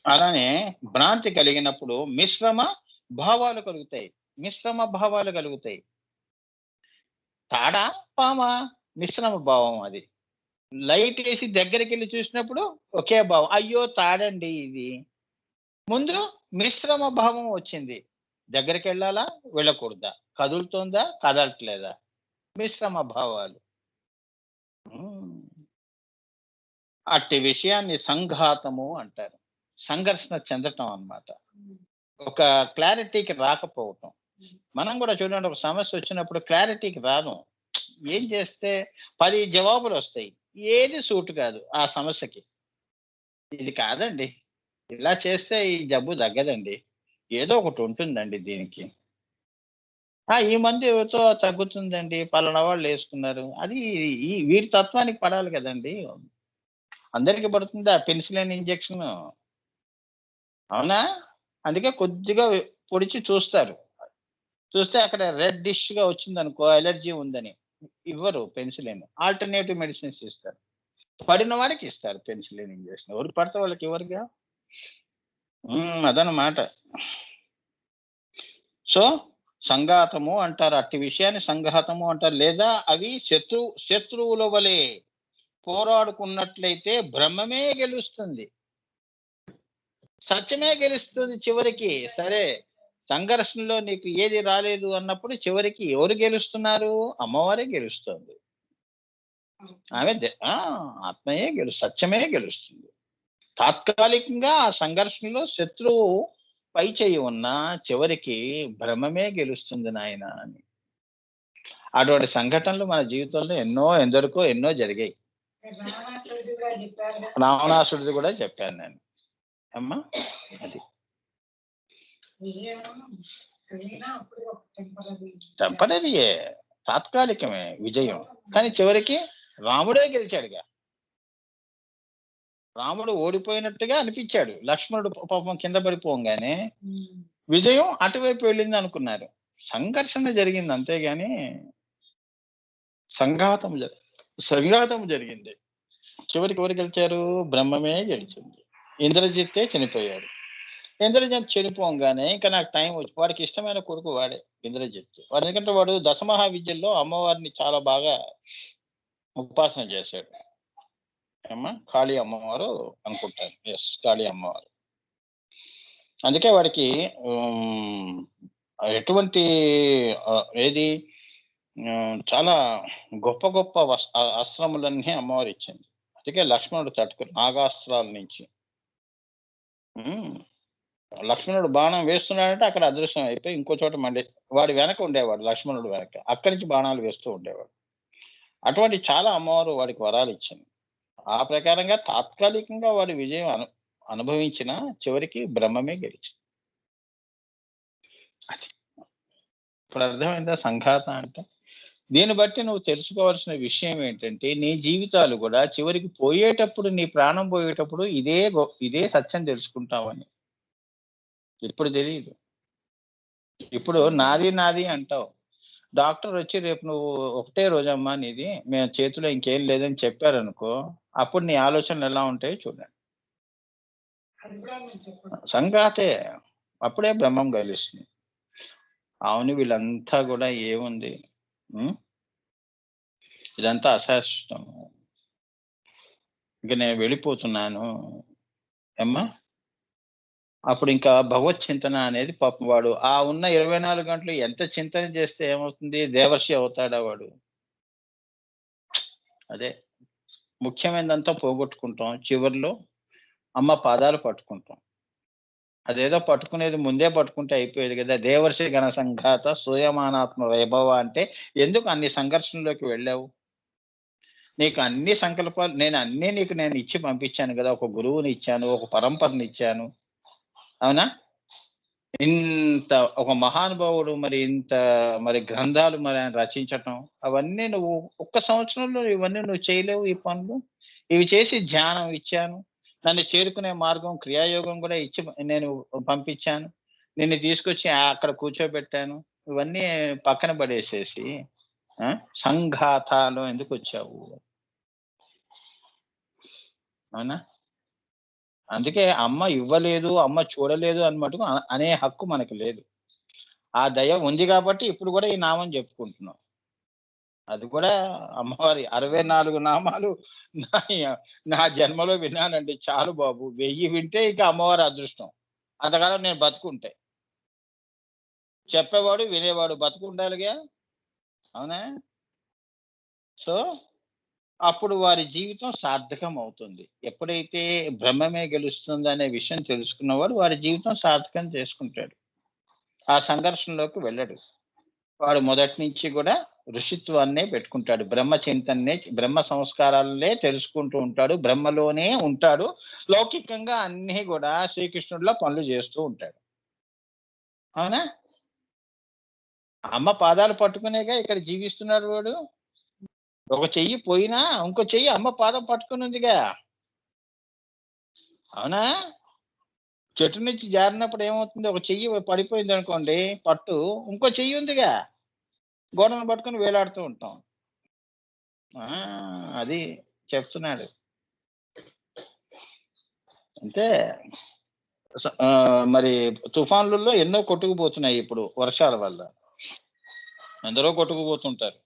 అలానే భ్రాంతి కలిగినప్పుడు మిశ్రమ భావాలు కలుగుతాయి. మిశ్రమ భావాలు కలుగుతాయి. తాడా? పామా? మిశ్రమ భావం అది. లైట్ ఏసి దగ్గరికెళ్లి చూసినప్పుడు ఒకే భావం. అయ్యో! తాడండి ఇది. ముందు మిశ్రమ భావం వచ్చింది. దగ్గరికెళ్ళాలా? వెళ్ళకూడదా? కదులుతోందా? కదలట్లేదా? మిశ్రమ భావాలు. హ్మ్. అట్టి విషయాన్ని సంఘాతము అంటారు. సంఘర్షణ చెందటం అన్నమాట. ఒక క్లారిటీకి రాకపోవటం. మనం గూడా చూడండి, ఒక సమస్య వచ్చినప్పుడు క్లారిటీకి రాము. ఏం చేస్తే 10 జవాబులొస్తాయి. ఏది సూట్ కాదు ఆ సమస్యకి. ఇది కాదండి. ఇలా చేస్తే ఈ జబ్బు తగ్గదండి. ఏదో ఒకటి ఉంటుందండి దీనికి. ఈ మందుతో తగ్గుతుందండి. పలానా వాళ్ళేసుకున్నారు. అది వీరి తత్వానికి పడాలి గదండీ! అందరికి పడుతుందా పెన్సిలిన్ ఇంజెక్షను? అవునా? అందుకే కొద్దిగా పొడిచి చూస్తారు. చూస్తే అక్కడ రెడ్డిష్‌గా వచ్చిందనుకో అలర్జీ ఉందని. ఇవ్వరు పెన్సిలిన్. ఆల్టర్‌నేటివ్ మెడిసిన్స్ ఇస్తారు. పడిన వాడికి ఇస్తారు పెన్సిలిన్ ఇంజెక్షన్. ఎవరికి పడితే వాళ్ళకి ఇవ్వరుగా. అదనమాట. సో, సంఘాతము అంటారు. అట్టి విషయాన్ని సంఘాతము అంటారు. లేదా అవి శత్రువుల వలె పోరాడుకున్నట్లయితే బ్రహ్మమే గెలుస్తుంది. సత్యమే గెలుస్తుంది చివరికి. సరే, సంఘర్షణలో నీకు ఏది రాలేదు అన్నప్పుడు చివరికి ఎవరు గెలుస్తున్నారు? అమ్మవారే గెలుస్తుంది. ఆమె ఆత్మయే సత్యమే గెలుస్తుంది. తాత్కాలికంగా ఆ సంఘర్షణలో శత్రువు పై చేయి ఉన్నా చివరికి బ్రహ్మమే గెలుస్తుంది నాయన అని. అటువంటి సంఘటనలు మన జీవితంలో ఎందరికో జరిగాయి. రావణాసుడిది కూడా చెప్పాను నేను. అమ్మా అది టెంపరరీయే, తాత్కాలికమే విజయం. కానీ చివరికి రాముడే గెలిచాడుగా. రాముడు ఓడిపోయినట్టుగా అనిపించాడు. లక్ష్మణుడు పాపం కింద పడిపోగానే విజయం అటువైపు వెళ్ళింది అనుకున్నారు. సంఘర్షణ జరిగింది అంతేగాని సంఘాతం జరిగింది. చివరికి ఎవరు గెలిచారు? బ్రహ్మమే గెలిచింది. ఇంద్రజిత్తే చనిపోయాడు. ఇంద్రజిత్ చనిపోగానే ఇంకా నాకు టైం వచ్చి వాడికి ఇష్టమైన కొడుకు వాడే ఇంద్రజిత్. వాడు ఎందుకంటే వాడు దశమహా విద్యల్లో అమ్మవారిని చాలా బాగా ఉపాసన చేశాడు. కాళీ అమ్మవారు అనుకుంటాను. ఎస్, కాళీ అమ్మవారు. అందుకే వాడికి ఎటువంటి ఏది చాలా గొప్ప గొప్ప అస్త్రములన్నీ అమ్మవారు ఇచ్చింది. అందుకే లక్ష్మణుడు తట్టుకుని నాగాస్త్రాల నుంచి లక్ష్మణుడు బాణం వేస్తున్నాడంటే అక్కడ అదృశ్యం అయిపోయి ఇంకో చోట మళ్ళీ వాడి వెనక ఉండేవాడు. లక్ష్మణుడు వెనక అక్కడి నుంచి బాణాలు వేస్తూ ఉండేవాడు. అటువంటి చాలా అమ్మవారు వాడికి వరాలు ఇచ్చింది. ఆ ప్రకారంగా తాత్కాలికంగా వాడి విజయం అనుభవించిన చివరికి బ్రహ్మమే గెలిచింది. అది ఇప్పుడు అర్థమైందా సంఘాత అంటే? దీన్ని బట్టి నువ్వు తెలుసుకోవాల్సిన విషయం ఏంటంటే, నీ జీవితాలు కూడా చివరికి పోయేటప్పుడు, నీ ప్రాణం పోయేటప్పుడు ఇదే సత్యం తెలుసుకుంటావని. ఇప్పుడు తెలియదు. ఇప్పుడు నాది అంటావు. డాక్టర్ వచ్చి రేపు నువ్వు ఒకటే రోజమ్మా నీది, మేము చేతిలో ఇంకేం లేదని చెప్పారనుకో, అప్పుడు నీ ఆలోచనలు ఎలా ఉంటాయో చూడండి. సంఘాతే. అప్పుడే బ్రహ్మం గెలుస్తుంది. అవును, వీళ్ళంతా కూడా ఏముంది, ఇదంతా అశాశ్వతం, ఇక నేను వెళ్ళిపోతున్నాను అమ్మా. అప్పుడు ఇంకా భగవత్ చింతన అనేది పాపం వాడు ఉన్న 24 గంటలు ఎంత చింతన చేస్తే ఏమవుతుంది? దేవర్షి అవుతాడా వాడు? అదే ముఖ్యమైనదంతా పోగొట్టుకుంటాం. చివరిలో అమ్మ పాదాలు పట్టుకుంటాం. అదేదో పట్టుకునేది ముందే పట్టుకుంటే అయిపోయేది కదా. దేవర్షి గణ సంఘాత సూయమానాత్మ వైభవ అంటే ఎందుకు అన్ని సంఘర్షణలోకి వెళ్ళావు? నీకు అన్ని సంకల్పాలు నేను ఇచ్చి పంపించాను కదా. ఒక గురువుని ఇచ్చాను, ఒక పరంపరని ఇచ్చాను. అవునా? ఇంత ఒక మహానుభావుడు మరి గ్రంథాలు ఆయన రచించటం, అవన్నీ నువ్వు ఒక్క సంవత్సరంలో ఇవన్నీ నువ్వు చేయలేవు. ఈ పనులు ఇవి చేసి ధ్యానం ఇచ్చాను, నన్ను చేరుకునే మార్గం క్రియాయోగం కూడా ఇచ్చి నేను పంపించాను, నిన్ను తీసుకొచ్చి అక్కడ కూర్చోబెట్టాను. ఇవన్నీ పక్కన పడేసేసి సంఘాతాలో ఎందుకు వచ్చావు? అవునా? అందుకే అమ్మ ఇవ్వలేదు, అమ్మ చూడలేదు అని మటుకు అనే హక్కు మనకు లేదు. ఆ దయ ఉంది కాబట్టి ఇప్పుడు కూడా ఈ నామం చెప్పుకుంటున్నాం. అది కూడా అమ్మవారి 64 నామాలు నా నా జన్మలో విన్నానండి. చాలు బాబు. 1000 వింటే ఇక అమ్మవారి అదృష్టం. అంతకాలం నేను బతుకుంటే. చెప్పేవాడు, వినేవాడు బతుకుండాలిగా. అవునా? సో, అప్పుడు వారి జీవితం సార్థకం అవుతుంది. ఎప్పుడైతే బ్రహ్మమే గెలుస్తుందనే విషయం తెలుసుకున్నవాడు వారి జీవితం సార్థకం చేసుకుంటాడు. ఆ సంఘర్షణలోకి వెళ్ళడు. వాడు మొదటి నుంచి కూడా ఋషిత్వాన్నే పెట్టుకుంటాడు. బ్రహ్మ చింతననే, బ్రహ్మ సంస్కారాలనే తెలుసుకుంటూ ఉంటాడు. బ్రహ్మలోనే ఉంటాడు. లౌకికంగా అన్నీ కూడా శ్రీకృష్ణుడిలా పనులు చేస్తూ ఉంటాడు. అవునా? అమ్మ పాదాలు పట్టుకునేగా ఇక్కడ జీవిస్తున్నాడు వాడు. ఒక చెయ్యి పోయినా ఇంకో చెయ్యి అమ్మ పాదం పట్టుకుని ఉందిగా. అవునా? చెట్టు నుంచి జారినప్పుడు ఏమవుతుంది? ఒక చెయ్యి పడిపోయిందనుకోండి పట్టు, ఇంకో చెయ్యి ఉందిగా. గోడను పట్టుకొని వేలాడుతూ ఉంటాం. ఆ! అది చెప్తున్నాడు. అంటే మరి తుఫాన్లుల్లో ఎన్నో కొట్టుకుపోతున్నాయి ఇప్పుడు వర్షాల వల్ల. ఎందరో కొట్టుకుపోతుంటారు.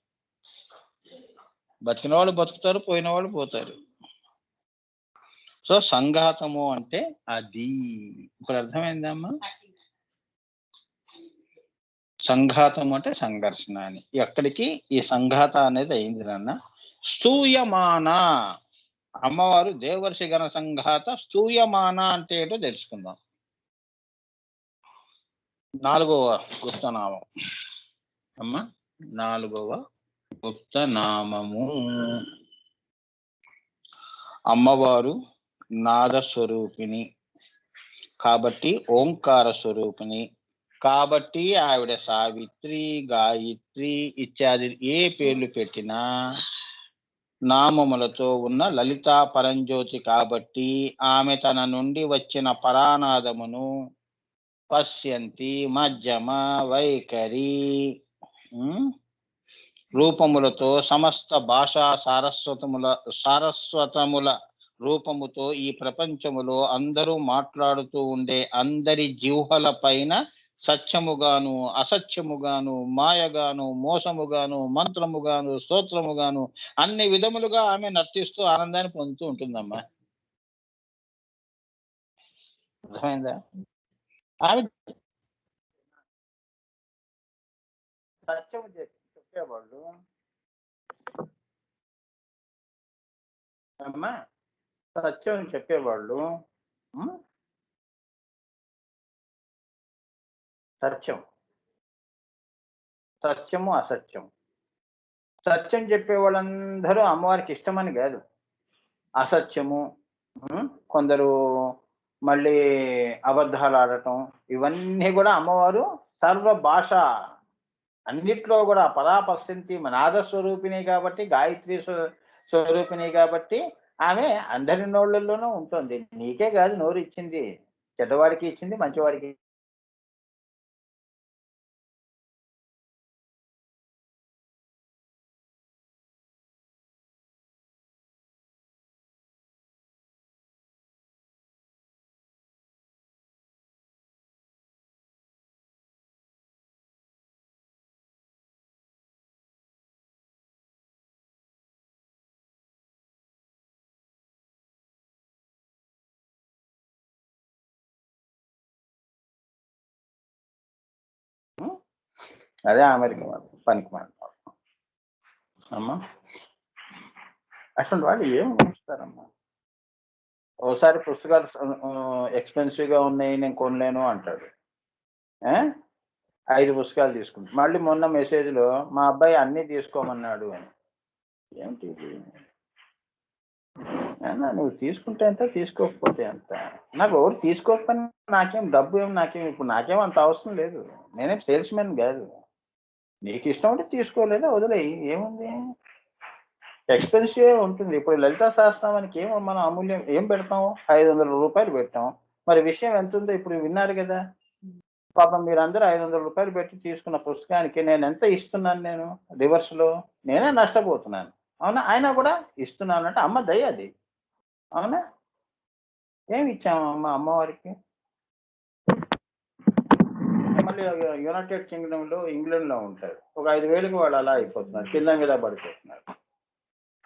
బతికిన వాళ్ళు బతుకుతారు, పోయిన వాళ్ళు పోతారు. సో, సంఘాతము అంటే అది. ఇప్పుడు అర్థమైందమ్మా? సంఘాతం అంటే సంఘర్షణ అని. ఎక్కడికి ఈ సంఘాత అనేది అయింది నాన్న. స్తూయమాన అమ్మవారు దేవర్షి గణ సంఘాత స్తూయమాన అంటే ఏంటో తెలుసుకుందాం. 4వ గుప్తనామం. అమ్మా 4వ గుప్తనామము. అమ్మవారు నాద స్వరూపిణి కాబట్టి ఓంకార స్వరూపిణి కాబట్టి ఆవిడ సావిత్రి, గాయత్రి ఇత్యాది ఏ పేర్లు పెట్టినా నామములతో ఉన్న లలితా పరంజ్యోతి కాబట్టి ఆమె తన నుండి వచ్చిన పరానాదమును పశ్యంతి మధ్యమ వైఖరి రూపములతో సమస్త భాషా సారస్వతముల రూపముతో ఈ ప్రపంచములో అందరూ మాట్లాడుతూ ఉండే అందరి జిహ్వల పైన సత్యముగాను అసత్యముగాను మాయగాను మోసముగాను మంత్రముగాను స్తోత్రముగాను అన్ని విధములుగా ఆమె నర్తిస్తూ ఆనందాన్ని పొందుతూ ఉంటుందమ్మా. అర్థమైందా? ఆమె సత్యము చెప్పేవాళ్ళు అమ్మా, సత్యం చెప్పేవాళ్ళు సత్యం, సత్యము అసత్యం. సత్యం చెప్పే వాళ్ళందరూ అమ్మవారికి ఇష్టమని కాదు. అసత్యము, కొందరు మళ్ళీ అబద్ధాలు ఆడటం, ఇవన్నీ కూడా అమ్మవారు సర్వ భాష అన్నిట్లో కూడా పరాపశ్యంతి నాదస్వరూపిణి కాబట్టి, గాయత్రి స్వరూపిణి కాబట్టి ఆమె అందరి నోళ్ళల్లోనూ ఉంటుంది. నీకే కాదు నోరు ఇచ్చింది, చెడ్డవాడికి ఇచ్చింది, మంచివాడికి. అదే అమెరికా పనికి మాట అమ్మా. అసలు వాళ్ళు ఏం ఉంచుతారమ్మా? ఓసారి పుస్తకాలు ఎక్స్పెన్సివ్ గా ఉన్నాయి నేను కొనలేను అంటాడు. 5 పుస్తకాలు తీసుకుంటాడు. మళ్ళీ మొన్న మెసేజ్ లో మా అబ్బాయి అన్ని తీసుకోమన్నాడు అని. ఏమిటి నువ్వు తీసుకుంటే ఎంత, తీసుకోకపోతే ఎంత? నాకు ఎవరు తీసుకోకపోయినా నాకేం డబ్బు నాకేం ఇప్పుడు నాకేం అంత అవసరం లేదు. నేనేం సేల్స్ మెన్ కాదు. నీకు ఇష్టం అంటే తీసుకోలేదా వదిలేయి, ఏముంది? ఎక్స్పెన్సివ్ ఉంటుంది. ఇప్పుడు లలితా సహస్రనామానికి ఏమో మనం అమూల్యం ఏం పెడతాం? 500 రూపాయలు పెట్టాం. మరి విషయం ఎంత ఉందో ఇప్పుడు విన్నారు కదా. పాపం మీరందరూ 500 రూపాయలు పెట్టి తీసుకున్న పుస్తకానికి నేను ఎంత ఇస్తున్నాను? నేను రివర్స్ లో నేనే నష్టపోతున్నాను. అవునా? అయినా కూడా ఇస్తున్నాను అంటే అమ్మ దయ అది. అవునా? ఏమి ఇచ్చామమ్మా అమ్మవారికి? మళ్ళీ యునైటెడ్ కింగ్డమ్లో ఇంగ్లాండ్లో ఉంటారు, ఒక 5,000కి వాళ్ళు అలా అయిపోతున్నారు, కింద మీద పడిపోతున్నారు.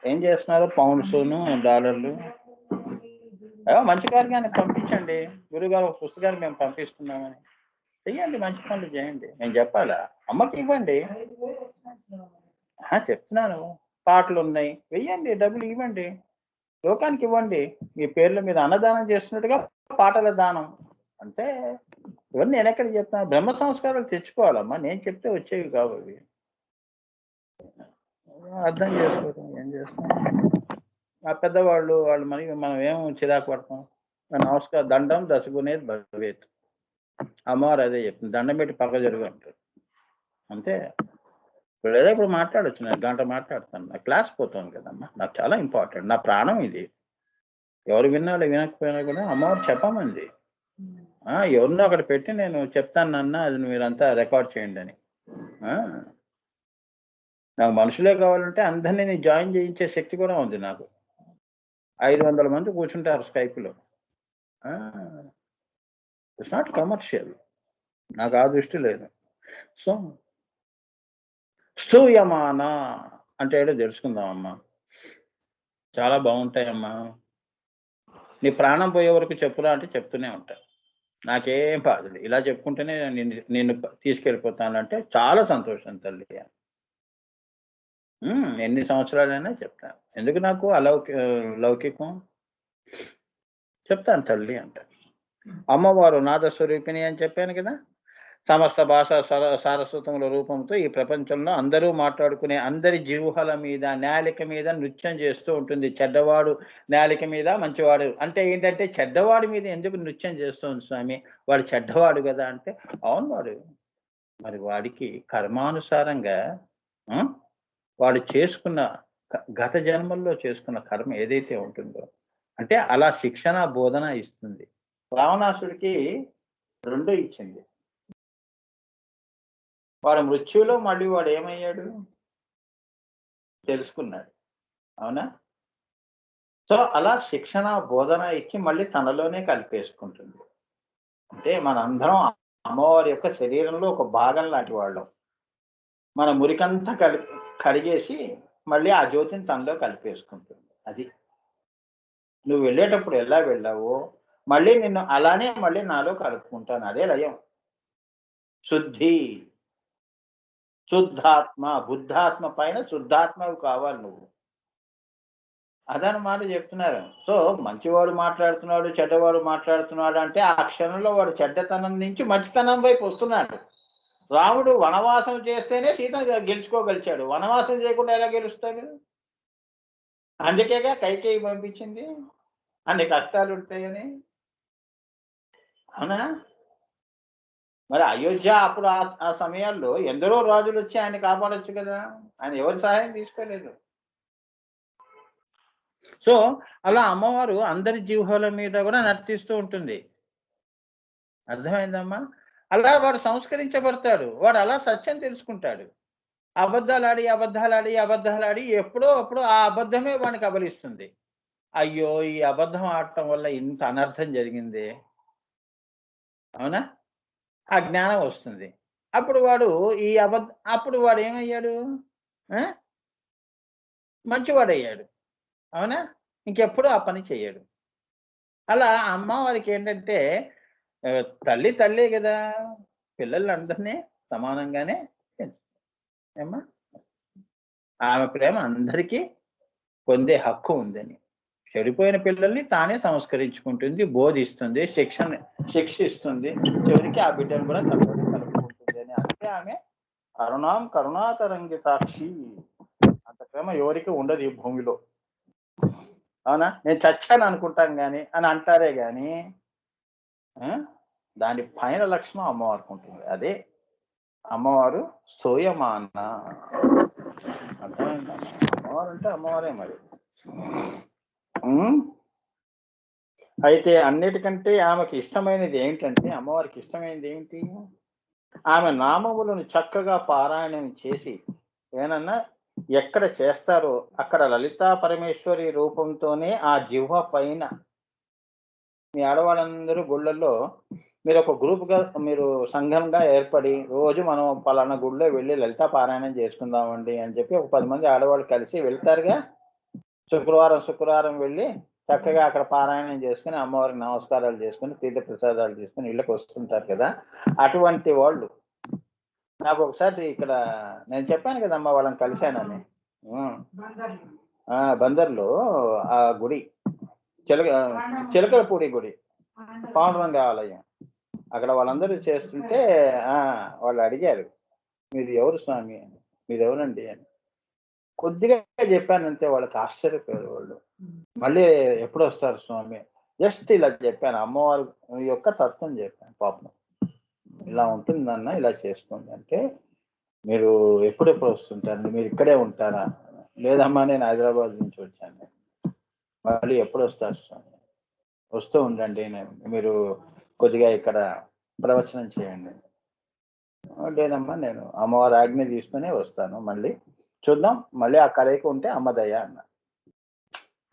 ఏం చేస్తున్నారు? పౌండ్స్ను డాలర్లు. మంచి కార్యాన్ని పంపించండి, గురుగారు ఒక పుస్తకాన్ని మేము పంపిస్తున్నామని చెయ్యండి, మంచి పనులు చేయండి. నేను చెప్పాలా? అమ్మకి ఇవ్వండి. చెప్తున్నాను, పాటలు ఉన్నాయి, వెయ్యండి, డబ్బులు ఇవ్వండి, లోకానికి ఇవ్వండి. మీ పేర్ల మీద అన్నదానం చేస్తున్నట్టుగా పాటల దానం అంటే ఇవన్నీ నేను ఎక్కడ చెప్తాను? బ్రహ్మ సంస్కారాలు తెచ్చుకోవాలమ్మా, నేను చెప్తే వచ్చేవి కావు అవి. అర్థం చేసుకోవడం ఏం చేస్తాం? ఆ పెద్దవాళ్ళు వాళ్ళు మరి మనం ఏం చిరాకు పడతాం? నమస్కారం, దండం దశగునేది భవేత్. అమ్మవారు అదే చెప్తుంది, దండం పెట్టి పక్క జరుగు అంటారు అంతే. ఇప్పుడు ఏదో ఇప్పుడు మాట్లాడచ్చు, నేను గంట మాట్లాడతాను, నా క్లాస్ పోతాను కదమ్మా, నాకు చాలా ఇంపార్టెంట్, నా ప్రాణం ఇది. ఎవరు విన్నాలో వినకపోయినా కూడా అమ్మవారు చెప్పమంది. ఎవరినో అక్కడ పెట్టి నేను చెప్తాను నాన్న, అది మీరంతా రికార్డ్ చేయండి అని. నాకు మనుషులే కావాలంటే అందరినీ జాయిన్ చేయించే శక్తి కూడా ఉంది నాకు. 500 మంది కూర్చుంటారు స్కైప్లో. ఇట్స్ నాట్ కమర్షియల్, నాకు ఆ దృష్టి లేదు. సో స్తూయమాన అంటే ఏదో తెలుసుకుందామమ్మా, చాలా బాగుంటాయమ్మా. నీ ప్రాణం పోయే వరకు చెప్పురా అంటే చెప్తూనే ఉంటా, నాకేం బాధలు. ఇలా చెప్పుకుంటేనే నిన్ను తీసుకెళ్ళిపోతానంటే చాలా సంతోషం తల్లి. ఎన్ని సంవత్సరాలైనా చెప్తాను, ఎందుకు నాకు లౌకికం చెప్తాను తల్లి అంట. అమ్మవారు నాదస్వరూపిణి అని చెప్పాను కదా. సమస్త భాష సారస్వతముల రూపంతో ఈ ప్రపంచంలో అందరూ మాట్లాడుకునే అందరి జీవుహల మీద, నేలిక మీద నృత్యం చేస్తూ ఉంటుంది. చెడ్డవాడు నేలిక మీద, మంచివాడు అంటే ఏంటంటే చెడ్డవాడి మీద ఎందుకు నృత్యం చేస్తుంది స్వామి, వాడు చెడ్డవాడు కదా అంటే, అవును వాడు మరి వాడికి కర్మానుసారంగా వాడు చేసుకున్న గత జన్మల్లో చేసుకున్న కర్మ ఏదైతే ఉంటుందో అంటే అలా శిక్షణ బోధన ఇస్తుంది. రావణాసుడికి 2 ఇచ్చింది. వాడు మృత్యులో మళ్ళీ వాడు ఏమయ్యాడు తెలుసుకున్నాడు, అవునా? సో అలా శిక్షణ బోధన ఇచ్చి మళ్ళీ తనలోనే కలిపేసుకుంటుంది. అంటే మనందరం అమ్మవారి యొక్క శరీరంలో ఒక భాగం లాంటి వాళ్ళం. మన మురికంతా కడిగేసి మళ్ళీ ఆ జ్యోతిని తనలో కలిపేసుకుంటుంది. అది నువ్వు వెళ్ళేటప్పుడు ఎలా వెళ్ళావో మళ్ళీ నిన్ను అలానే మళ్ళీ నాలో కలుపుకుంటాను, అదే లయం. శుద్ధి, శుద్ధాత్మ, బుద్ధాత్మ పైన శుద్ధాత్మవి కావాలి నువ్వు, అదనమాట చెప్తున్నారు. సో మంచివాడు మాట్లాడుతున్నాడు, చెడ్డవాడు మాట్లాడుతున్నాడు అంటే ఆ క్షణంలో వాడు చెడ్డతనం నుంచి మంచితనం వైపు వస్తున్నాడు. రాముడు వనవాసం చేస్తేనే సీతను గెలుచుకోగలిచాడు, వనవాసం చేయకుండా ఎలా గెలుస్తాడు? అందుకేగా కైకేయి పంపించింది, అన్ని కష్టాలు ఉంటాయని, అవునా? మరి అయోధ్య అప్పుడు ఆ సమయాల్లో ఎందరో రాజులు వచ్చి ఆయన కాపాడొచ్చు కదా, ఆయన ఎవరి సహాయం తీసుకోలేదు. సో అలా అమ్మవారు అందరి జీవుల మీద కూడా నర్తిస్తూ ఉంటుంది, అర్థమైందమ్మా? అలా వాడు సంస్కరించబడతాడు, వాడు అలా సత్యం తెలుసుకుంటాడు. అబద్ధాలాడి ఎప్పుడో అప్పుడు ఆ అబద్ధమే వాడిని కబలిస్తుంది. అయ్యో ఈ అబద్ధం ఆడటం వల్ల ఇంత అనర్థం జరిగింది, అవునా? ఆ జ్ఞానం వస్తుంది. అప్పుడు వాడు ఏమయ్యాడు? మంచివాడయ్యాడు, అవునా? ఇంకెప్పుడు ఆ పని చెయ్యడు. అలా అమ్మవారికి ఏంటంటే తల్లే కదా, పిల్లలందరినీ సమానంగానే ఏమ్మా, ఆమె ప్రేమ అందరికీ పొందే హక్కు ఉందని. చెడిపోయిన పిల్లల్ని తానే సంస్కరించుకుంటుంది, బోధిస్తుంది, శిక్షిస్తుంది, చివరికి ఆ బిడ్డను కూడా తప్పని కలుపుకుంటుంది అని. అంటే ఆమె అరుణాం కరుణాతరంగితాక్షి, అంత ప్రేమ ఎవరికి ఉండదు ఈ భూమిలో, అవునా? నేను చచ్చాను అనుకుంటాం గాని అని అంటారే గాని దాని పైన లక్షణం అమ్మవారికి ఉంటుంది, అదే అమ్మవారు స్తోయమాన. అర్థమైందా? అమ్మవారు అంటే అమ్మవారే మరి. అయితే అన్నిటికంటే ఆమెకి ఇష్టమైనది ఏంటంటే, అమ్మవారికి ఇష్టమైనది ఏంటి? ఆమె నామములను చక్కగా పారాయణం చేసి ఏనన్నా ఎక్కడ చేస్తారో అక్కడ లలితా పరమేశ్వరి రూపంతోనే ఆ జిహ్వ పైన మీ ఆడవాళ్ళందరూ గుళ్ళల్లో మీరు ఒక గ్రూప్‌గా మీరు సంఘంగా ఏర్పడి, రోజు మనం పలానా గుడిలో వెళ్లి లలితా పారాయణం చేసుకుందామండి అని చెప్పి ఒక 10 మంది ఆడవాళ్ళు కలిసి వెళ్తారుగా. శుక్రవారం వెళ్లి చక్కగా అక్కడ పారాయణం చేసుకొని, అమ్మవారికి నమస్కారాలు చేసుకొని, తీర్థ ప్రసాదాలు తీసుకొని ఇళ్ళకొస్తుంటారు కదా! అటువంటి వాళ్ళు నాకొకసారి ఇక్కడ నేను చెప్పాను కదమ్మా వాళ్ళని కలిసానని. హ్మ్. బందర్‌లో ఆ గుడి చిలక చిలకలపూడి గుడి. పాండురంగ ఆలయం. అక్కడ వాళ్ళందరూ చేస్తుంటే ఆ! వాళ్ళు అడిగారు. "మీది ఎవరు స్వామి" అని. "మీదెవరండి" అని. కొద్దిగా చెప్పానంతే వాళ్ళకి ఆశ్చర్యపోయారు వాళ్ళు. మళ్ళీ "ఎప్పుడొస్తారు స్వామి" జస్ట్ ఇలా చెప్పాను. అమ్మవారి యొక్క తత్వం చెప్పాను పాపం. "ఇలా ఉంటుంది నాన్న, ఇలా చేసుకోండి" అంటే, "మీరు ఎప్పుడెప్పుడు వస్తుంటారండి? మీరు ఇక్కడే ఉంటారా?" "లేదమ్మా నేను హైదరాబాద్ నుంచి వచ్చాను." "మళ్ళీ ఎప్పుడొస్తారు స్వామి?" "వస్తూ ఉండండి. మీరు కొద్దిగా ఇక్కడ ప్రవచనం చేయండి." లేదమ్మా నేను అమ్మవారి ఆజ్ఞ తీసుకునే వస్తాను మళ్ళీ. చూద్దాం మళ్ళీ ఆ కలయిక ఉంటే అమ్మ దయ అన్న.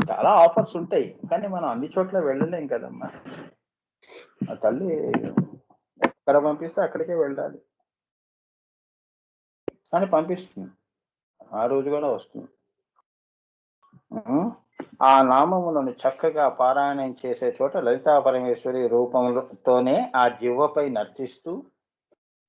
చాలా ఆఫర్స్ ఉంటాయి. కానీ మనం అన్ని చోట్ల వెళ్ళలేం కదమ్మా! ఆ తల్లి ఎక్కడ పంపిస్తే అక్కడికే వెళ్ళాలి. కానీ పంపిస్తుంది. ఆ రోజు గూడా వస్తుంది. హ్మ్. ఆ నామములను చక్కగా పారాయణం చేసే చోట లలితా పరమేశ్వరి రూపంతోనే ఆ జివ్వపై నర్తిస్తూ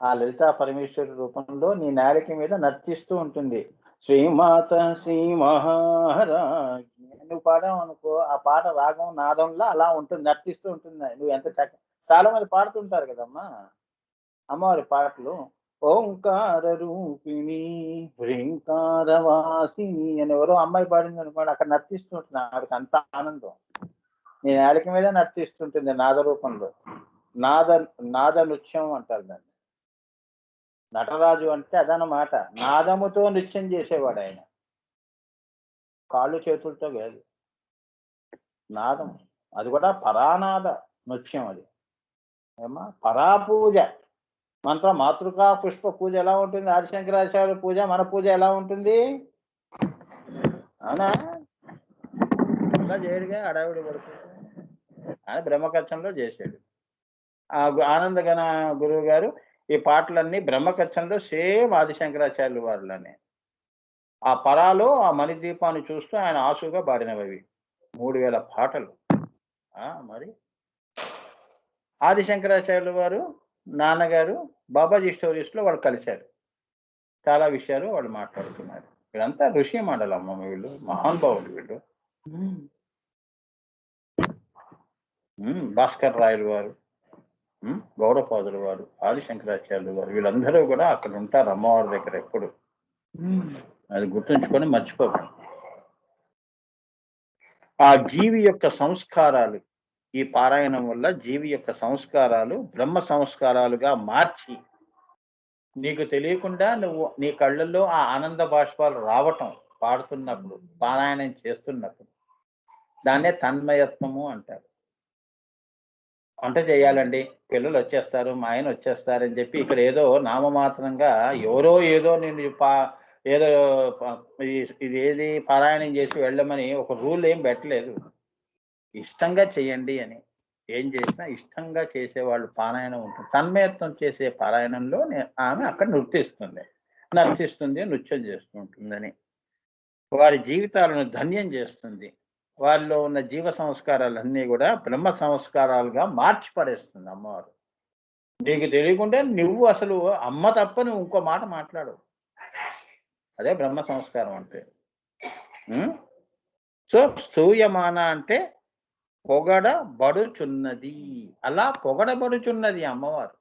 ఆ లలితా పరమేశ్వరి రూపంలో నీ నాలిక మీద నర్తిస్తూ ఉంటుంది. శ్రీమాత శ్రీ మహారాజ్ఞి నువ్వు పాడావనుకో, ఆ పాట రాగం, నాదంలో అలా ఉంటుంది. నర్తిస్తూ ఉంటుంది. నువ్వు ఎంత చాలా మంది పాడుతుంటారు కదమ్మా! అమ్మవారి పాటలు. ఓంకార రూపిణి హ్రీంకార వాసిని అని ఎవరో అమ్మాయి పాడిందనుకోండి, అక్కడ నర్తిస్తూ ఉంటుంది. ఆవిడకి అంత ఆనందం. నీ నాలిక మీద నర్తిస్తుంటుంది నాద రూపంలో. నాద నాద నృత్యం అంటారు దాన్ని. నటరాజు అంటే అదనమాట. నాదముతో నృత్యం చేసేవాడాయన. కాళ్ళు చేతులతో కాదు. నాదం. అది కూడా పరానాద నృత్యం అది. ఏమ్మా పరాపూజ. మాతృకా పుష్ప పూజ ఎలా ఉంటుంది? ఆదిశంకరాచార్యుల పూజ, మన పూజ ఎలా ఉంటుంది? అవునా? అలా చేయడుగా హడావిడి పడుతూ. ఆయన బ్రహ్మకచ్చంలో చేశాడు. ఆనందగణ గురువు గారు ఈ పాటలన్నీ బ్రహ్మకచ్చంలో సేమ్ ఆదిశంకరాచార్యుల వారిలానే. ఆ పరాలో ఆ మణిదీపాన్ని చూస్తూ ఆయన ఆశువుగా పాడినవవి. 3000 పాటలు. మరి ఆదిశంకరాచార్యుల వారు, నాన్నగారు బాబాజీ స్టోరీస్‌లో వాళ్ళు కలిశారు. చాలా విషయాలు వాళ్ళు మాట్లాడుకున్నారు. వీళ్ళంతా ఋషి మండలమ్మ వీళ్ళు. మహానుభావులు వీళ్ళు. హ్మ్. భాస్కర్ రాయలు వారు, గౌడపాదుల వారు, ఆదిశంకరాచార్యులు వారు వీళ్ళందరూ కూడా అక్కడ ఉంటారు అమ్మవారి దగ్గర ఎప్పుడు. అది గుర్తుంచుకొని మర్చిపోకండి. ఆ జీవి యొక్క సంస్కారాలు ఈ పారాయణం వల్ల జీవి యొక్క సంస్కారాలు బ్రహ్మ సంస్కారాలుగా మార్చి నీకు తెలియకుండా నువ్వు నీ కళ్ళల్లో ఆ ఆనంద బాష్పాలు రావటం పాడుతున్నప్పుడు, పారాయణం చేస్తున్నప్పుడు దాన్నే తన్మయత్వము అంటారు. వంట చేయాలండి. పిల్లలొచ్చేస్తారు, మా ఆయనొచ్చేస్తారని చెప్పి ఇక్కడ ఏదో నామమాత్రంగా ఎవరో ఏదో నిన్ను ఏదో ప ఇదేది పారాయణం చేసి వెళ్ళమని ఒక రూల్ ఏం పెట్టలేదు. ఇష్టంగా చేయండి అని. ఏం చేసినా ఇష్టంగా చేసేవాళ్ళు పారాయణం ఉంటుంది. తన్మయత్వం చేసే పారాయణంలో ఆమె అక్కడ నర్తిస్తుంది, నృత్యం చేస్తూ ఉంటుందని. వారి జీవితాలను ధన్యం చేస్తుంది. వారిలో ఉన్న జీవ సంస్కారాలన్నీ గూడా బ్రహ్మ సంస్కారాలుగా మార్చి పడేస్తుంది అమ్మవారు. నీకు తెలియకుండా నువ్వు అసలు అమ్మ తప్ప నువ్వు ఇంకో మాట మాట్లాడవు. అదే బ్రహ్మ సంస్కారం అంటే. హ్మ్. సో, స్తూయమాన అంటే పొగడబడుచున్నది. అలా పొగడబడుచున్నది అమ్మవారు.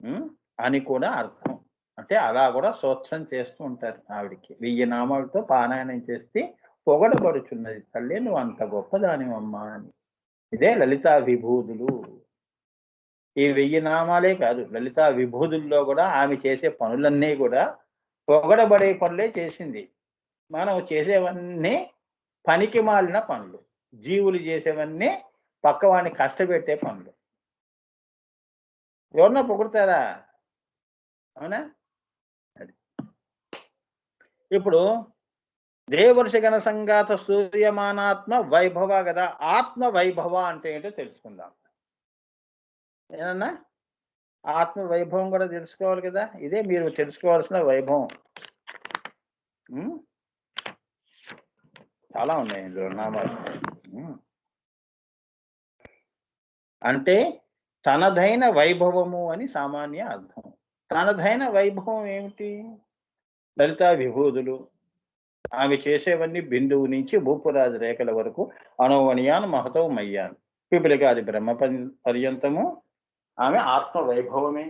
హ్మ్. అని కూడా అర్థం. అంటే అలా గూడా స్తోత్రం చేస్తూ ఉంటారు ఆవిడకి. 1000 నామాలతో పారాయణం చేస్తే పొగడబడుచున్నది. తల్లి నువ్వు అంత గొప్పదానివమ్మా అని. ఇదే లలితా విభూదులు. ఈ 1000 నామాలే కాదు. లలితా విభూదుల్లో గూడా ఆమె చేసే పనులన్నీ గూడా పొగడబడే పనులే చేసింది. మనం చేసేవన్నీ పనికి మాలిన పనులు. జీవులు చేసేవన్నీ పక్కవాడిని కష్టపెట్టే పనులు. ఎవరన్నా పొగుడుతారా? అవునా? అది. ఇప్పుడు దేవర్షి గణ సంగాత సూర్యమానాత్మ వైభవ కదా. ఆత్మ వైభవ అంటే ఏంటో తెలుసుకుందాం. ఏనన్నా ఆత్మ వైభవం కూడా తెలుసుకోవాలి కదా. ఇదే మీరు తెలుసుకోవాల్సిన వైభవం. చాలా ఉన్నాయి ఇందులో నామాలు. అంటే తనదైన వైభవము అని సామాన్య అర్థం. తనదైన వైభవం ఏమిటి? లలితా విభూతులు. ఆమె చేసేవన్నీ బిందువు నుంచి భూపురాజు రేఖల వరకు అణువణియాన్ మహతో మయ్యాన్ పిపిలికాది బ్రహ్మ పర్యంతము ఆమె ఆత్మ వైభవమే.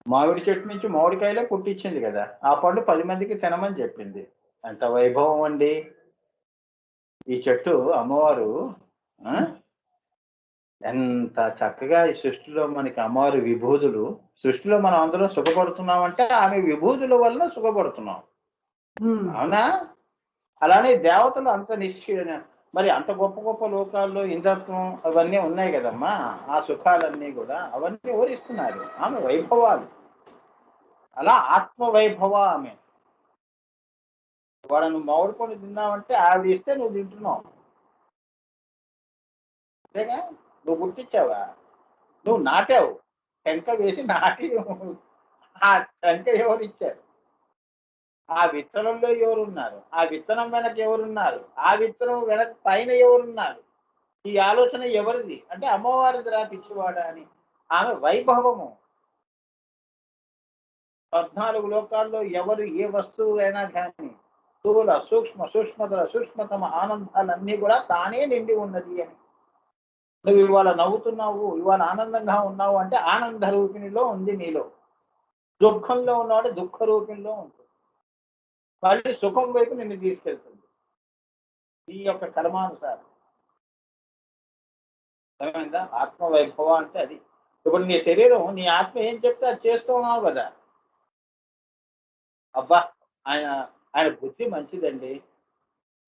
మామిడి చెట్టు నుంచి మామిడికాయలే పుట్టించింది కదా. ఆ పండు 10 మందికి తినమని చెప్పింది. ఎంత వైభవం అండి ఈ చెట్టు. అమ్మవారు ఎంత చక్కగా ఈ సృష్టిలో మనకి అమ్మవారి విభూతులు. సృష్టిలో మనం అందరం సుఖపడుతున్నామంటే ఆమె విభూతుల వల్ల సుఖపడుతున్నాం. అవునా? అలానే దేవతలు అంత మరి అంత గొప్ప గొప్ప లోకాల్లో ఇంద్రత్వం అవన్నీ ఉన్నాయి కదమ్మా. ఆ సుఖాలన్నీ కూడా అవన్నీ ఓరిస్తున్నారు ఆమె వైభవాలు. అలా ఆత్మ వైభవ ఆమె. వాడు నువ్వు మామిడి పండు తిన్నావంటే ఆవిడ ఇస్తే నువ్వు తింటున్నావు. అంతేగా? నువ్వు పుట్టించావా? నువ్వు నాటావు, టెంక వేసి నాటి. ఆ టెంక ఎవరిచ్చారు? ఆ విత్తనంలో ఎవరున్నారు? ఆ విత్తనం వెనక ఎవరున్నారు? ఆ విత్తనం వెనక పైన ఎవరున్నారు? ఈ ఆలోచన ఎవరిది అంటే అమ్మవారిది రా పిచ్చివాడ అని. ఆమె వైభవము. 14 లోకాల్లో ఎవరు ఏ వస్తువు అయినా కానీ స్థూల సూక్ష్మతమ ఆనందాలన్నీ కూడా తానే నిండి ఉన్నది అని. నువ్వు ఇవాళ నవ్వుతున్నావు, ఇవాళ ఆనందంగా ఉన్నావు అంటే ఆనంద రూపిణిలో ఉంది నీలో. దుఃఖంలో ఉన్నవాడు దుఃఖ రూపంలో ఉంటుంది. మళ్ళీ సుఖం వైపు నిన్ను తీసుకెళ్తుంది ఈ యొక్క కర్మానుసారం. అర్థమైందా? ఆత్మ వైభవం అంటే అది. ఇప్పుడు నీ శరీరం, నీ ఆత్మ ఏం చెప్తే అది చేస్తూ ఉన్నావు కదా. అబ్బా ఆయన బుద్ధి మంచిదండి,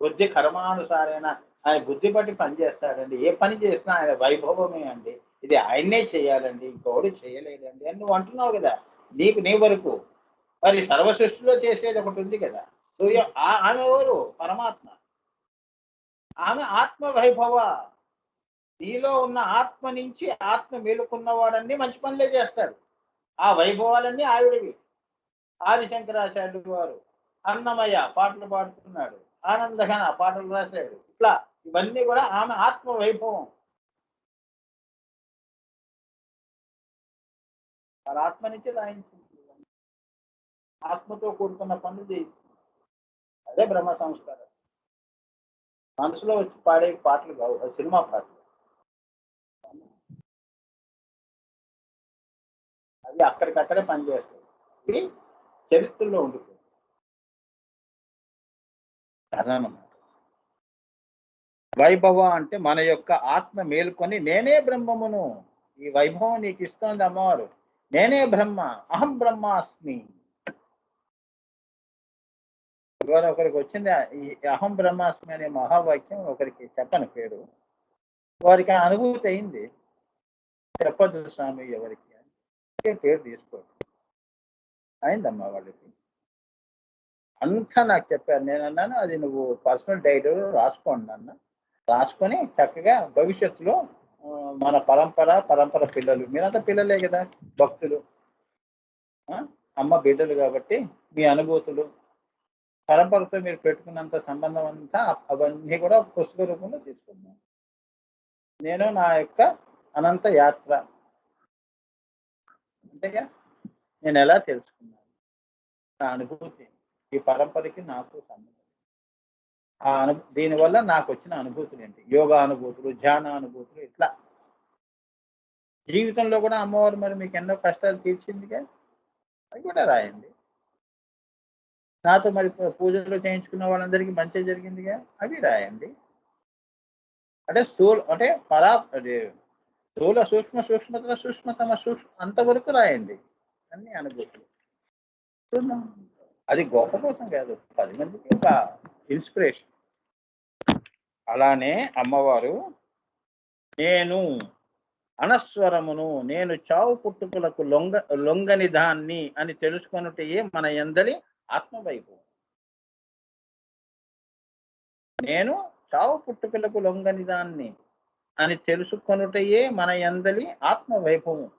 బుద్ధి కర్మానుసారైన ఆయన బుద్ధి బట్టి పని చేస్తాడండి. ఏ పని చేసినా ఆయన వైభవమే అండి. ఇది ఆయన్నే చేయాలండి, ఇంకోడు చేయలేదండి అని నువ్వు అంటున్నావు కదా. నీ వరకు మరి సర్వ సృష్టిలో చేసేది ఒకటి ఉంది కదా. సూర్య ఆమె ఎవరు? పరమాత్మ. ఆమె ఆత్మ వైభవ. నీలో ఉన్న ఆత్మ నుంచి ఆత్మ మేలుకున్నవాడన్నీ మంచి పనులే చేస్తాడు. ఆ వైభవాలన్నీ ఆవిడవి. ఆదిశంకరాచార్యులు వారు అన్నమయ్య పాటలు పాడుతున్నాడు, ఆనందఘన పాటలు రాశాడు. ఇట్లా ఇవన్నీ కూడా ఆమె ఆత్మ వైభవం. వాళ్ళ ఆత్మ నుంచి రాయించింది. ఆత్మతో కూడుకున్న పనులు చేయించింది. అదే బ్రహ్మ సంస్కారం. మనసులో వచ్చి పాడే పాటలు కావు, సినిమా పాటలు. అవి అక్కడికక్కడే పనిచేస్తాయి. ఇది చరిత్రలో ఉండిపోయింది. అదనమాట వైభవ అంటే మన యొక్క ఆత్మ మేలుకొని నేనే బ్రహ్మమును. ఈ వైభవం నీకు ఇస్తోంది అమ్మవారు. నేనే బ్రహ్మ, అహం బ్రహ్మాస్మి. ఇవాళ ఒకరికి వచ్చింది ఈ అహం బ్రహ్మాస్మి అనే మహావాక్యం. ఒకరికి చెప్పని పేరు, వారికి అనుభూతి అయింది. చెప్పద్దు స్వామి ఎవరికి అని పేరు తీసుకోండి. అయిందమ్మా వాళ్ళకి. అంతా నాకు చెప్పారు. నేను అన్నాను అది నువ్వు పర్సనల్ డైరీలో రాసుకోండి అన్న. రాసుకొని చక్కగా భవిష్యత్తులో మన పరంపర పిల్లలు, మీరంతా పిల్లలే కదా, భక్తులు, అమ్మ బిడ్డలు కాబట్టి మీ అనుభూతులు, పరంపరతో మీరు పెట్టుకున్నంత సంబంధం అంతా అవన్నీ కూడా పుస్తక రూపంలో తీసుకున్నాను. నేను నా యొక్క అనంత యాత్ర అంతేగా. నేను ఎలా తెలుసుకున్నాను, నా అనుభూతి, ఈ పరంపరకి నాకు సంబంధం, దీనివల్ల నాకు వచ్చిన అనుభూతులు ఏంటి, యోగా అనుభూతులు, ధ్యాన అనుభూతులు, ఇట్లా జీవితంలో కూడా అమ్మవారు మరి మీకు ఎన్నో కష్టాలు తీర్చిందిగా, అవి కూడా రాయండి. నాతో మరి పూజలు చేయించుకున్న వాళ్ళందరికీ మంచి జరిగిందిగా, అవి రాయండి. అంటే స్థూల సూక్ష్మతమ అంతవరకు రాయండి అన్ని అనుభూతులు. అది గొప్ప కోసం కాదు, 10 మందికి ఒక ఇన్స్పిరేషన్. అలానే అమ్మవారు నేను అనస్వరమును నేను చావు పుట్టుకులకు లొంగని దాన్ని అని తెలుసుకొనుటే మన యందలి ఆత్మవైభవం. నేను చావు పుట్టుకులకు లొంగని దాన్ని అని తెలుసుకొనుటయే మన యందలి ఆత్మవైభవం.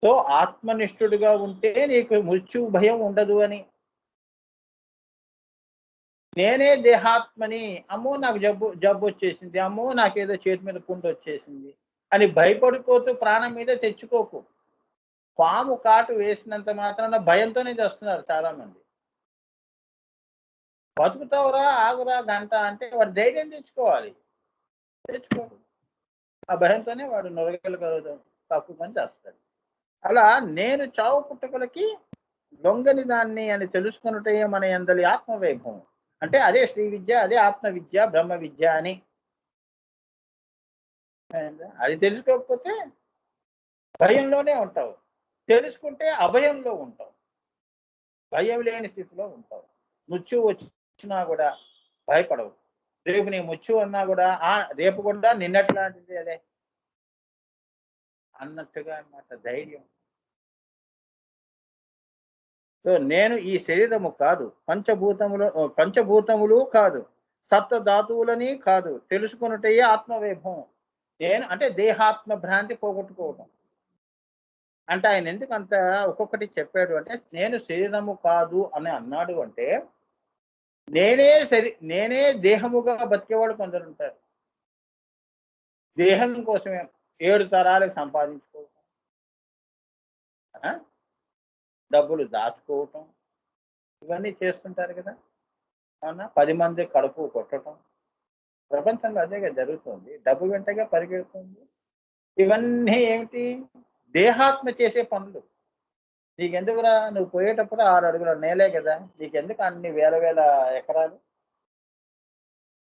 సో ఆత్మనిష్ఠుడిగా ఉంటే నీకు మృత్యు భయం ఉండదు అని. నేనే దేహాత్మని, అమ్మో నాకు జబ్బు వచ్చేసింది, అమ్మో నాకేదో చేతి మీద పుండు వచ్చేసింది అని భయపడిపోతూ ప్రాణం మీద తెచ్చుకోకు. పాము కాటు వేసినంత మాత్రాన భయంతోనే చేస్తున్నారు చాలా మంది. బతుకుతావురా ఆగురా గంట అంటే వాడు ధైర్యం తెచ్చుకోవాలి, తెచ్చుకోడు. ఆ భయంతోనే వాడు నొరగలు కలగడం తప్పు పని చేస్తాడు. అలా నేను చావు పుట్టుకలకి లొంగని దాన్ని అని తెలుసుకున్నట్టే మన యందలి ఆత్మవైభవం. అంటే అదే శ్రీ విద్య, అదే ఆత్మ విద్య, బ్రహ్మ విద్య అని. అది తెలుసుకోకపోతే భయంలోనే ఉంటావు, తెలుసుకుంటే అభయంలో ఉంటావు, భయం లేని స్థితిలో ఉంటావు. మృత్యు వచ్చినా కూడా భయపడవు. రేపు నీ మృత్యు అన్నా కూడా రేపు కూడా నిన్నట్లాంటిది అదే అన్నట్టుగా అన్నమాట ధైర్యం. సో నేను ఈ శరీరము కాదు, పంచభూతములు కాదు, సప్త ధాతువులని కాదు, తెలుసుకున్నట్టయే ఆత్మవైభవం. నేను అంటే దేహాత్మ భ్రాంతి పోగొట్టుకోవటం. అంటే ఆయన ఎందుకు అంత ఒక్కొక్కటి చెప్పాడు అంటే, నేను శరీరము కాదు అని అన్నాడు అంటే, నేనే దేహముగా బతికేవాడు కొందరు ఉంటారు. దేహం కోసమే 7 తరాలకు సంపాదించుకోవటం, డబ్బులు దాచుకోవటం, ఇవన్నీ చేస్తుంటారు కదా. అవునా? 10 మంది కడుపు కొట్టడం, ప్రపంచంలో అదేగా జరుగుతుంది. డబ్బు వెంటగా పరిగెడుతుంది. ఇవన్నీ ఏమిటి? దేహాత్మ చేసే పనులు. నీకెందుకురా, నువ్వు పోయేటప్పుడు 6 అడుగుల నేలే కదా, నీకెందుకు అన్ని వేల ఎకరాలు?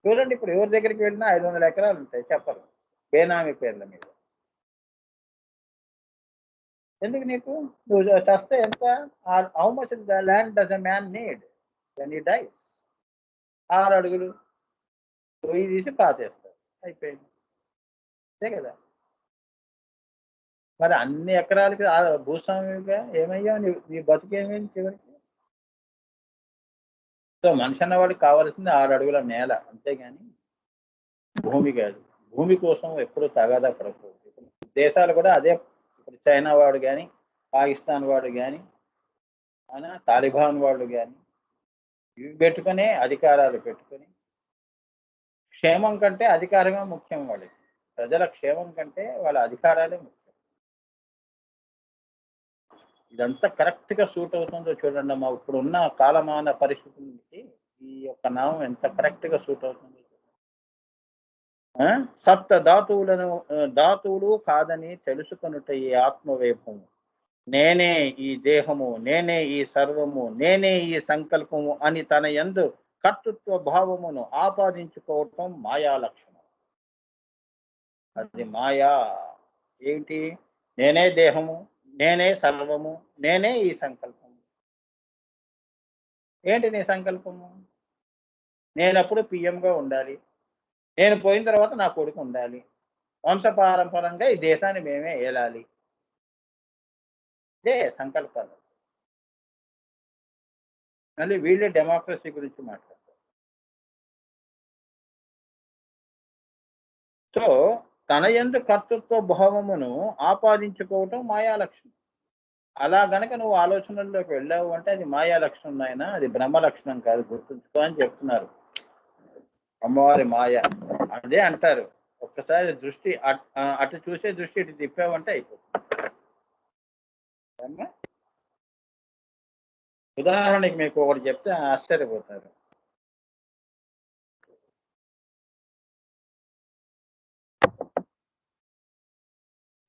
చూడండి, ఇప్పుడు ఎవరి దగ్గరికి వెళ్ళినా 500 ఎకరాలు ఉంటాయి, చెప్పరు, బేనామీ పేర్ల మీద. ఎందుకు నీకు? నువ్వు చస్తే ఎంత? How much the land does a man need when he die? 6 అడుగులు పొయ్యి తీసి పాతేస్తారు, అయిపోయింది. అంతే కదా. మరి అన్ని ఎకరాలకి భూస్వామిగా ఏమయ్యా? నీ బతుకేమైంది చివరికి? సో మనిషి అన్నవాడికి కావాల్సింది 6 అడుగుల నేల, అంతేగాని భూమి కాదు. భూమి కోసం ఎప్పుడు తగాదా పడకూడదు. దేశాలు కూడా అదే. ఇప్పుడు చైనా వాడు కానీ, పాకిస్తాన్ వాడు కానీ, తాలిబాన్ వాళ్ళు కానీ, ఇవి పెట్టుకునే అధికారాలు పెట్టుకొని, క్షేమం కంటే అధికారమే ముఖ్యం. వాళ్ళకి ప్రజల క్షేమం కంటే వాళ్ళ అధికారాలే ముఖ్యం. ఇదంతా కరెక్ట్ గా సూట్ అవుతుందో చూడండి అమ్మా. ఇప్పుడు ఉన్న కాలమాన పరిస్థితులకి ఈ యొక్క నామం ఎంత కరెక్ట్ గా సూట్ అవుతుందో. సప్త ధాతువులు కాదని తెలుసుకొనుట ఈ ఆత్మవైభవము. నేనే ఈ దేహము, నేనే ఈ సర్వము, నేనే ఈ సంకల్పము అని తన యందు కర్తృత్వ భావమును ఆపాదించుకోవటం మాయా లక్షణం. అది మాయా. ఏంటి? నేనే దేహము, నేనే సర్వము, నేనే ఈ సంకల్పము. ఏంటి నీ సంకల్పము? నేనప్పుడు పిఎంగా ఉండాలి, నేను పోయిన తర్వాత నా కొడుకు ఉండాలి, వంశపారంపరంగా ఈ దేశాన్ని మేమే ఏలాలి. ఇదే సంకల్పాలు. మళ్ళీ వీళ్ళే డెమోక్రసీ గురించి మాట్లాడతారు. సో తన యందు కర్తృత్వ భావమును ఆపాదించుకోవటం మాయా లక్షణం. అలా గనక నువ్వు ఆలోచనల్లోకి వెళ్ళావు అంటే అది మాయా లక్షణం నాయన, అది బ్రహ్మ లక్షణం కాదు, గుర్తుంచుకో అని చెప్తున్నారు. అమ్మవారి మాయ అదే అంటారు. ఒక్కసారి దృష్టి అటు చూసే దృష్టి ఇటు తిప్పావంటే అయిపోతుంది. ఉదాహరణకి మీకు ఒకటి చెప్తే ఆశ్చర్యపోతారు.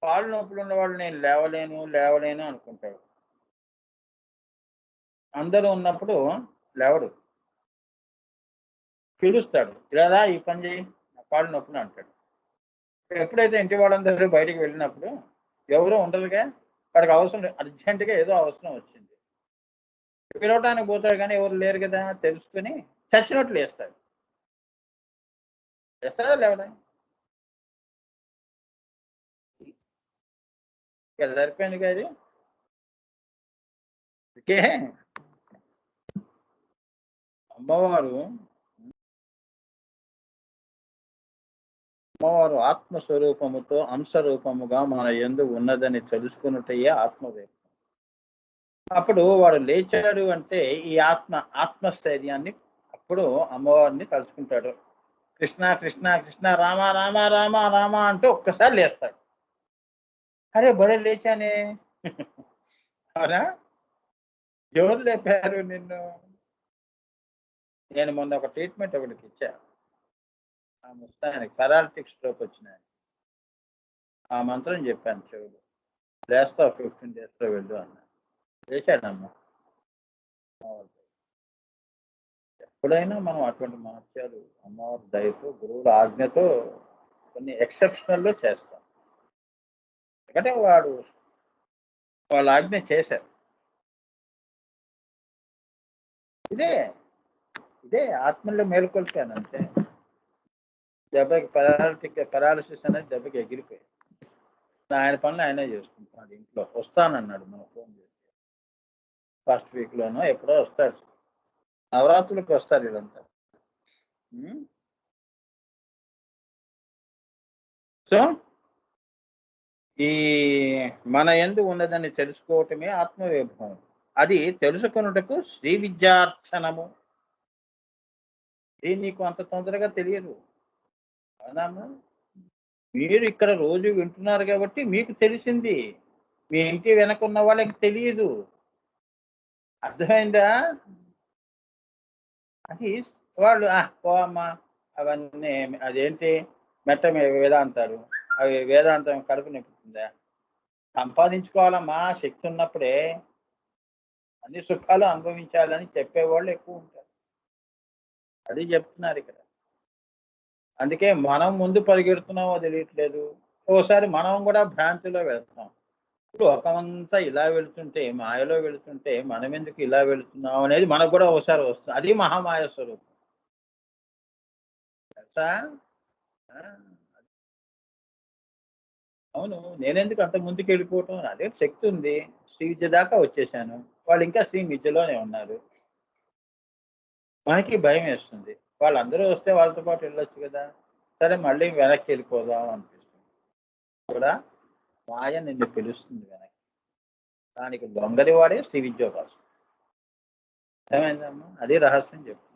కాళ్ళు నొప్పులు ఉన్న వాళ్ళు నేను లేవలేను అనుకుంటాడు. అందరూ ఉన్నప్పుడు లేవడు, పిలుస్తాడు, ఇలా ఈ పని చేయి, నా కాళ్ళు నొప్పులు అంటాడు. ఎప్పుడైతే ఇంటి వాళ్ళందరూ బయటికి వెళ్ళినప్పుడు ఎవరూ ఉండదుగా, వాడికి అవసరం, అర్జెంటుగా ఏదో అవసరం వచ్చింది, పిలవటానికి పోతాడు కానీ ఎవరు లేరు కదా, తెలుసుకుని చచ్చినట్లు వేస్తాడు. లేవడా? ఇక సరిపోయింది కదా. ఓకే. అమ్మవారు అమ్మవారు ఆత్మస్వరూపముతో అంశరూపముగా మన యందు ఉన్నదని తెలుసుకున్నట్టయే ఆత్మవేత్త. అప్పుడు వాడు లేచాడు అంటే ఈ ఆత్మస్థైర్యాన్ని అప్పుడు అమ్మవారిని తలుచుకుంటాడు. కృష్ణ కృష్ణ కృష్ణ రామ రామ రామ రామ అంటూ ఒక్కసారి లేస్తాడు. అరే బడే లేచానే. అవునా? ఎవరు లేపారు నిన్ను? నేను మొన్న ఒక ట్రీట్మెంట్ ఒకటికి ఇచ్చా. ఆ ముస్తానికి పెరాలిటిక్ స్ట్రోక్ వచ్చినాయి. ఆ మంత్రం చెప్పాను చెవులు. లేస్తావు 15 days లో వెళ్ళు అన్నా. లేచాడమ్మా. ఎప్పుడైనా మనం అటువంటి మహత్యాలు అమ్మవారి దయతో గురువుల ఆజ్ఞతో కొన్ని ఎక్సెప్షనల్ లో చేస్తాం. ఎందుకంటే వాళ్ళ ఆజ్ఞ చేశారు. ఇదే ఇదే ఆత్మలో మేలుకొల్పాను అంతే. దెబ్బకి పెరాలసిస్ అనేది దెబ్బకి ఎగిరిపోయింది. ఆయన పనులు ఆయనే చేసుకుంటున్నాడు ఇంట్లో. వస్తానన్నాడు మన ఫోన్ చేసి. ఫస్ట్ వీక్ లోనో ఎప్పుడో వస్తాడు. నవరాత్రులకు వస్తారు వీళ్ళంతా. సో ఈ మన యందు ఉన్నదని తెలుసుకోవటమే ఆత్మవైభవం. అది తెలుసుకొనుటకు శ్రీ విద్యార్చనము. ఇది నీకు అంత తొందరగా తెలియదు. అవునమ్మా? మీరు ఇక్కడ రోజు వింటున్నారు కాబట్టి మీకు తెలిసింది. మీ ఇంటి వెనకున్న వాళ్ళకి తెలియదు. అర్థమైందా? అది వాళ్ళు ఓ అమ్మా అవన్నీ అదేంటి మెట్ట వేదాంతాలు. అవి వేదాంతం కడుపు నింపుతుందా? సంపాదించుకోవాలమ్మా శక్తి ఉన్నప్పుడే. అన్ని సుఖాలు అనుభవించాలని చెప్పేవాళ్ళు ఎక్కువ ఉంటారు. అది చెప్తున్నారు ఇక్కడ. అందుకే మనం ముందు పరిగెడుతున్నామో తెలియట్లేదు. ఓసారి మనం కూడా భ్రాంతిలో వెళ్తాం. లోకమంతా ఇలా వెళుతుంటే, మాయలో వెళుతుంటే మనం ఎందుకు ఇలా వెళుతున్నాం అనేది మనకు కూడా ఒకసారి వస్తుంది. అది మహామాయ స్వరూపం. తెలుసా? అవును. నేనెందుకు అంత ముందుకు వెళ్ళిపోవటం? అదే శక్తి ఉంది. శ్రీ విద్య దాకా వచ్చేసాను. వాళ్ళు ఇంకా శ్రీ విద్యలోనే ఉన్నారు. మనకి భయం వేస్తుంది. వాళ్ళందరూ వస్తే వాళ్ళతో పాటు వెళ్ళొచ్చు కదా. సరే మళ్ళీ వెనక్కి వెళ్ళిపోదాం అనిపిస్తుంది. కూడా మాయ నిన్ను పిలుస్తుంది వెనక్కి. దానికి దొంగలి వాడే శ్రీ విద్యోపాసన. ఏమైందమ్మా? అదే రహస్యం చెప్పు.